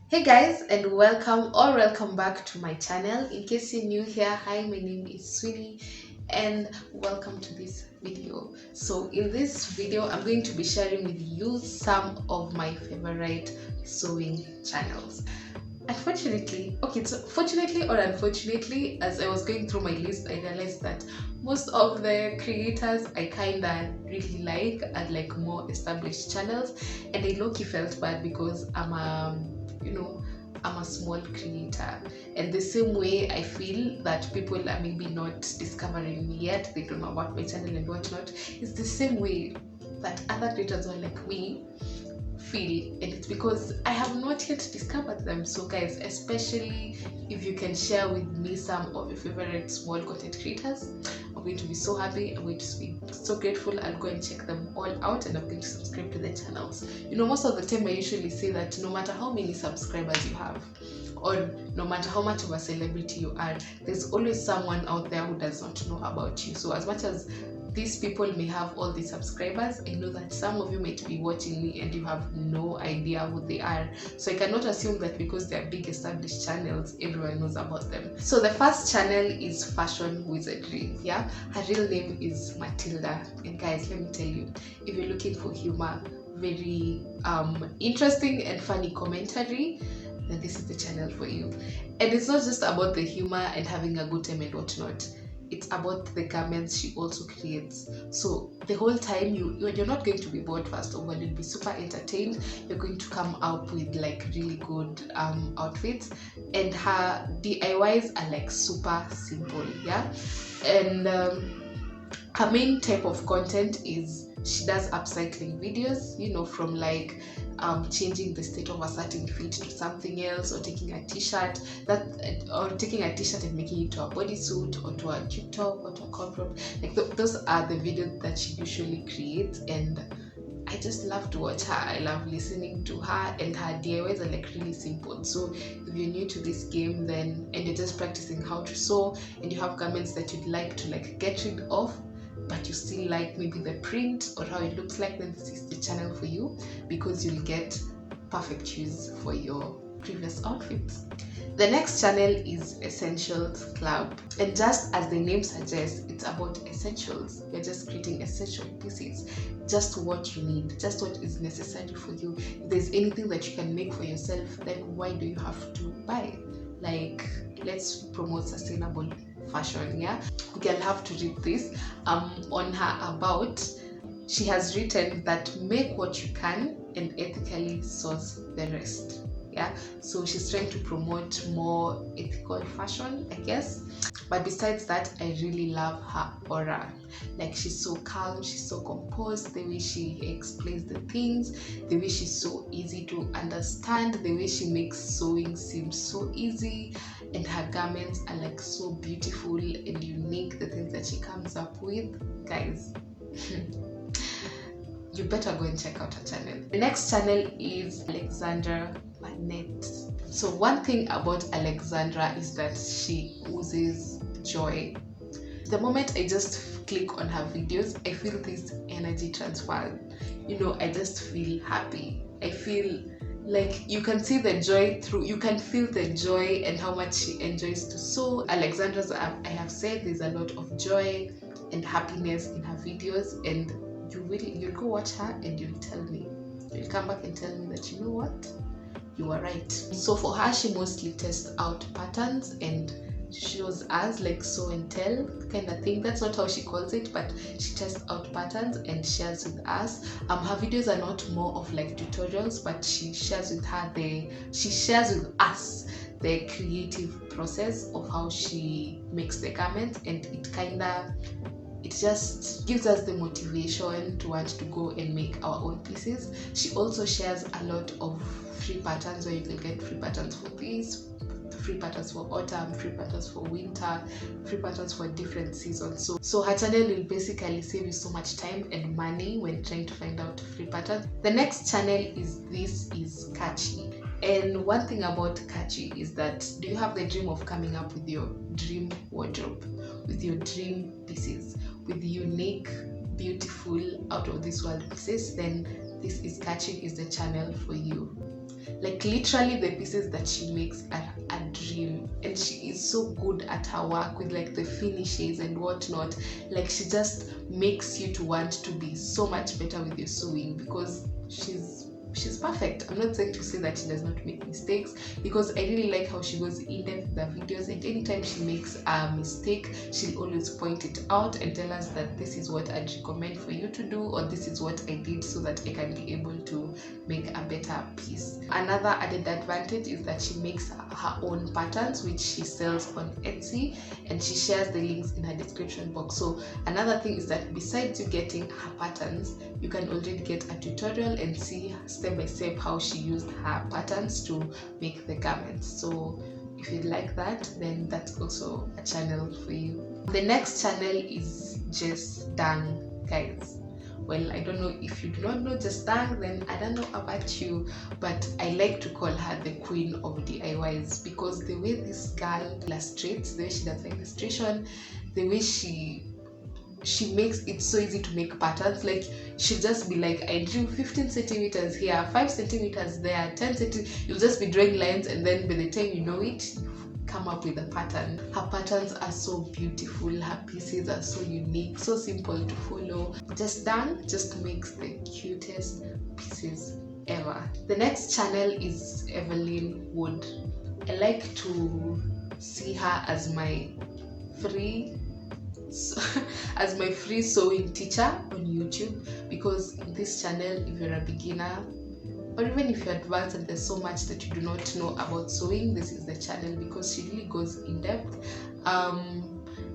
Hey guys, and welcome back to my channel. In case you're new here, hi, my name is Sweeney and welcome to this video. So in this video I'm going to be sharing with you some of my favorite sewing channels. Fortunately or unfortunately, as I was going through my list, I realized that most of the creators I kinda really like are like more established channels, and I low-key felt bad because I'm a small creator, and the same way I feel that people are maybe not discovering me yet, they don't know about my channel and whatnot. It's the same way that other creators who are like me feel, and it's because I have not yet discovered them. So guys, especially if you can share with me some of your favorite small content creators, I'm going to be so happy. I'm going to be so grateful. I'll go and check them all out, and I'm going to subscribe to the channels. Most of the time I usually say that no matter how many subscribers you have, or no matter how much of a celebrity you are, there's always someone out there who does not know about you. So as much as these people may have all the subscribers, I know that some of you might be watching me and you have no idea who they are. So I cannot assume that because they're big established channels, everyone knows about them. So the first channel is Fashion Wizardry. Yeah, her real name is Matilda. And guys, let me tell you, if you're looking for humor, very interesting and funny commentary, then this is the channel for you. And it's not just about the humor and having a good time and whatnot. It's about the garments she also creates. So the whole time you're not going to be bored. First of all, you'll be super entertained. You're going to come up with like really good outfits, and her DIYs are like super simple. Yeah, and her main type of content is she does upcycling videos, from like changing the state of a certain fit to something else, or taking a t-shirt and making it to a bodysuit, or to a tube top, or to a crop top. Like those are the videos that she usually creates, and I just love to watch her. I love listening to her, and her DIYs are like really simple. So if you're new to this game, and you're just practicing how to sew, and you have garments that you'd like to like get rid of, but you still like maybe the print or how it looks like, then this is the channel for you, because you'll get perfect shoes for your previous outfits. The next channel is Essentials Club, and just as the name suggests, it's about essentials. You're just creating essential pieces, just what you need, just what is necessary for you. If there's anything that you can make for yourself, then why do you have to buy? Like, let's promote sustainable fashion. Yeah, okay, I'll have to read this. On her about, she has written that make what you can and ethically source the rest. Yeah, so she's trying to promote more ethical fashion, I guess. But besides that, I really love her aura. Like, she's so calm, she's so composed, the way she explains the things, the way she's so easy to understand, the way she makes sewing seem so easy, and her garments are like so beautiful and unique, the things that she comes up with. Guys, you better go and check out her channel. The next channel is Alexandra Burnett. So one thing about Alexandra is that she oozes joy. The moment I just click on her videos, I feel this energy transfer. I just feel happy. I feel like you can see the joy you can feel the joy and how much she enjoys to sew. Alexandra's, I have said, there's a lot of joy and happiness in her videos, and you'll go watch her and you'll come back and tell me that, you know what, you are right. So for her, she mostly tests out patterns and shows us like show and tell kind of thing. That's not how she calls it, but she tests out patterns and shares with us. Her videos are not more of like tutorials, but she shares with us the creative process of how she makes the garments, and it just gives us the motivation to want to go and make our own pieces. She also shares a lot of free patterns, where you can get free patterns for this, free patterns for autumn, free patterns for winter, free patterns for different seasons. So her channel will basically save you so much time and money when trying to find out free patterns. The next channel is Is Kachi. And one thing about Kachi is that, do you have the dream of coming up with your dream wardrobe, with your dream pieces, with unique, beautiful, out of this world pieces? Then this Is Kachi is the channel for you. Like literally the pieces that she makes are a dream, and she is so good at her work with like the finishes and whatnot. Like she just makes you to want to be so much better with your sewing because she's perfect. I'm not saying to say that she does not make mistakes, because I really like how she goes in depth with the videos, and anytime she makes a mistake, she'll always point it out and tell us that this is what I'd recommend for you to do, or this is what I did so that I can be able to make a better piece. Another added advantage is that she makes her own patterns, which she sells on Etsy, and she shares the links in her description box. So another thing is that besides you getting her patterns, you can already get a tutorial and see step by step how she used her patterns to make the garments. So if you like that, then that's also a channel for you. The next channel is Jess Dang, guys. Well, I don't know if you do not know Jess Dang, then I don't know about you, but I like to call her the queen of DIYs, because the way this girl illustrates, the way she does illustration, the way she makes it so easy to make patterns. Like she'll just be like, I drew 15 centimeters here, 5 centimeters there, 10 centimeters. You'll just be drawing lines, and then by the time you know it, you've come up with a pattern. Her patterns are so beautiful, her pieces are so unique, so simple to follow. Jess Dang just makes the cutest pieces ever. The next channel is Evelyn Wood. I like to see her as my free sewing teacher on YouTube, because in this channel, if you're a beginner or even if you're advanced and there's so much that you do not know about sewing, this is the channel, because she really goes in depth.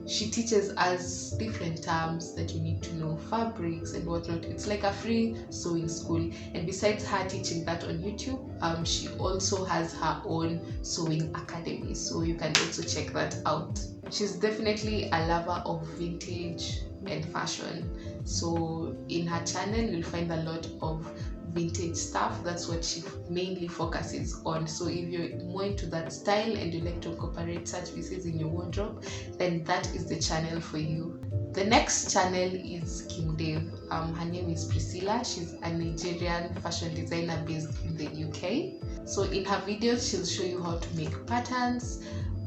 She teaches us different terms that you need to know, fabrics and whatnot. It's like a free sewing school, and besides her teaching that on YouTube, she also has her own sewing academy, so you can also check that out. She's definitely a lover of vintage and fashion, so in her channel you'll find a lot of vintage stuff. That's what she mainly focuses on. So if you're more into that style and you like to incorporate such pieces in your wardrobe, then that is the channel for you. The next channel is King Dave. Her name is Priscilla. She's a Nigerian fashion designer based in the UK. So in her videos, she'll show you how to make patterns,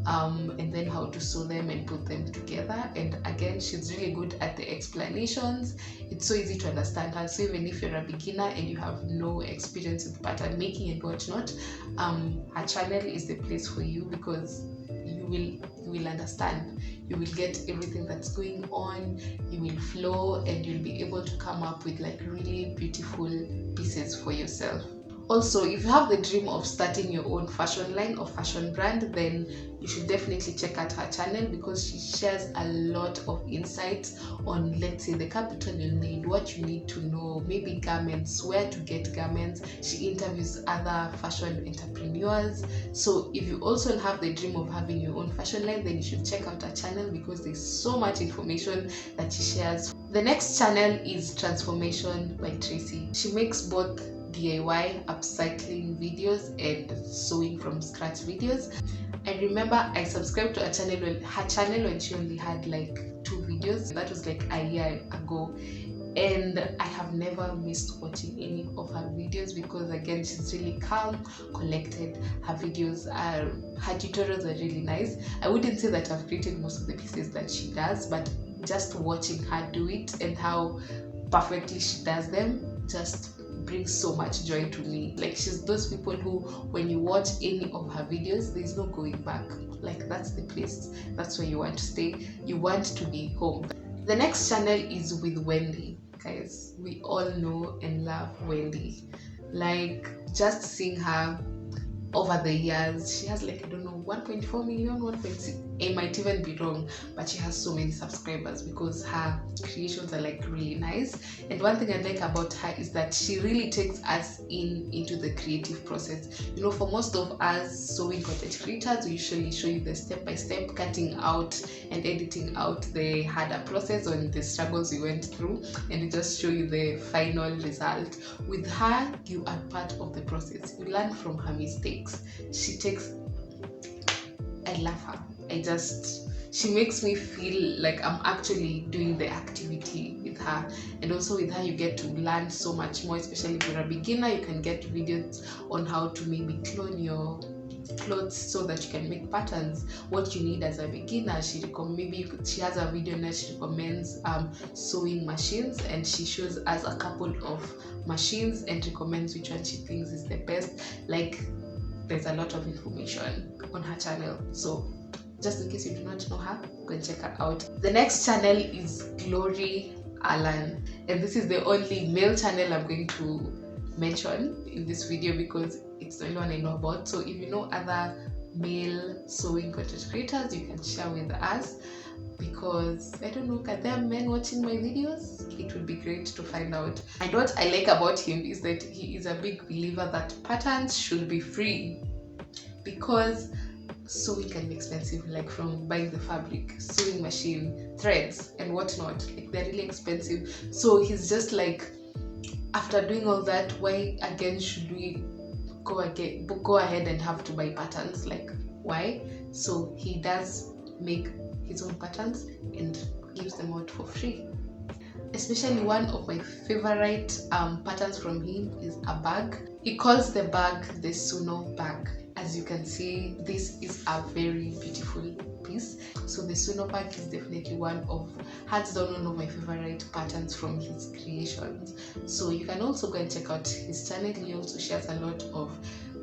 and then how to sew them and put them together. And again, she's really good at the explanations. It's so easy to understand her. So even if you're a beginner and you have no experience with pattern making and whatnot, her channel is the place for you, because you will understand. You will get everything that's going on. You will flow, and you'll be able to come up with like really beautiful pieces for yourself. Also, if you have the dream of starting your own fashion line or fashion brand, then you should definitely check out her channel, because she shares a lot of insights on, let's say, the capital you need, what you need to know, maybe garments, where to get garments. She interviews other fashion entrepreneurs. So if you also have the dream of having your own fashion line, then you should check out her channel, because there's so much information that she shares. The next channel is Transformation by Tracy. She makes both DIY upcycling videos and sewing from scratch videos. I remember I subscribed to her channel when she only had like 2 videos. That was like a year ago, and I have never missed watching any of her videos, because again, she's really calm, collected. Her tutorials are really nice. I wouldn't say that I've created most of the pieces that she does, but just watching her do it and how perfectly she does them just brings so much joy to me. Like, she's those people who, when you watch any of her videos, there's no going back. Like, that's the place, that's where you want to stay, you want to be home. The next channel is with Wendy. Guys, we all know and love Wendy. Like, just seeing her over the years, she has like, I don't know, 1.4 million, 1.6, I might even be wrong, but she has so many subscribers because her creations are like really nice. And one thing I like about her is that she really takes us into the creative process. You know, for most of us sewing content creators, we usually show you the step-by-step, cutting out and editing out the harder process or the struggles we went through, and we just show you the final result. With her, you are part of the process. You learn from her mistakes. I love her. She makes me feel like I'm actually doing the activity with her. And also with her you get to learn so much more, especially if you're a beginner. You can get videos on how to maybe clone your clothes so that you can make patterns, what you need as a beginner. She has a video that she recommends sewing machines, and she shows us a couple of machines and recommends which one she thinks is the best. Like, there's a lot of information on her channel, so just in case you do not know her, go and check her out. The next channel is Glory Allan, and this is the only male channel I'm going to mention in this video because it's the only one I know about. So if you know other male sewing content creators, you can share with us, because I don't know, are there men watching my videos? It would be great to find out. And what I like about him is that he is a big believer that patterns should be free, because sewing can be expensive, like from buying the fabric, sewing machine, threads and whatnot. Like, they're really expensive. So he's just like, after doing all that, why again should we go ahead and have to buy patterns? Like, why? So he does make his own patterns and gives them out for free. Especially one of my favorite patterns from him is a bag. He calls the bag the Suno bag. As you can see, this is a very beautiful piece. So the Suno bag is definitely hands down one of my favorite patterns from his creations. So you can also go and check out his channel. He also shares a lot of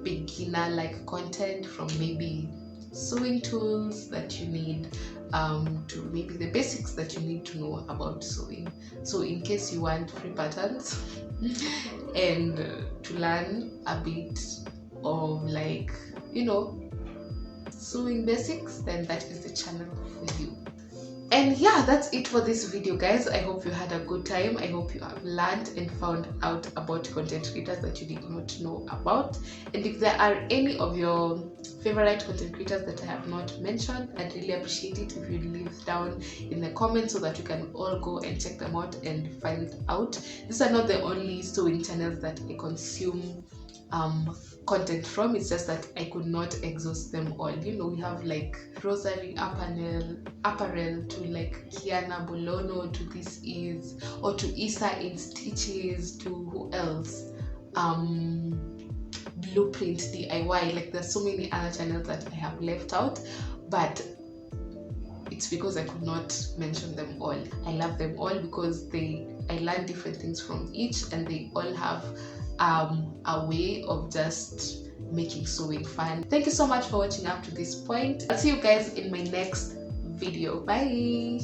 beginner like content, from maybe sewing tools that you need to maybe the basics that you need to know about sewing. So in case you want free patterns and to learn a bit of, like, you know, sewing basics, then that is the channel for you. And yeah, that's it for this video, guys. I hope you had a good time. I hope you have learned and found out about content creators that you did not know about. And if there are any of your favorite content creators that I have not mentioned, I'd really appreciate it if you leave down in the comments so that you can all go and check them out and find out. These are not the only sewing channels that I consume content from. It's just that I could not exhaust them all. You know, we have like Rosary apparel to like Kiana Bolono, to This Is, or to Isa in Stitches, to who else, Blueprint DIY. Like, there's so many other channels that I have left out, but it's because I could not mention them all. I love them all because I learn different things from each, and they all have a way of just making sewing fun. Thank you so much for watching up to this point. I'll see you guys in my next video. Bye.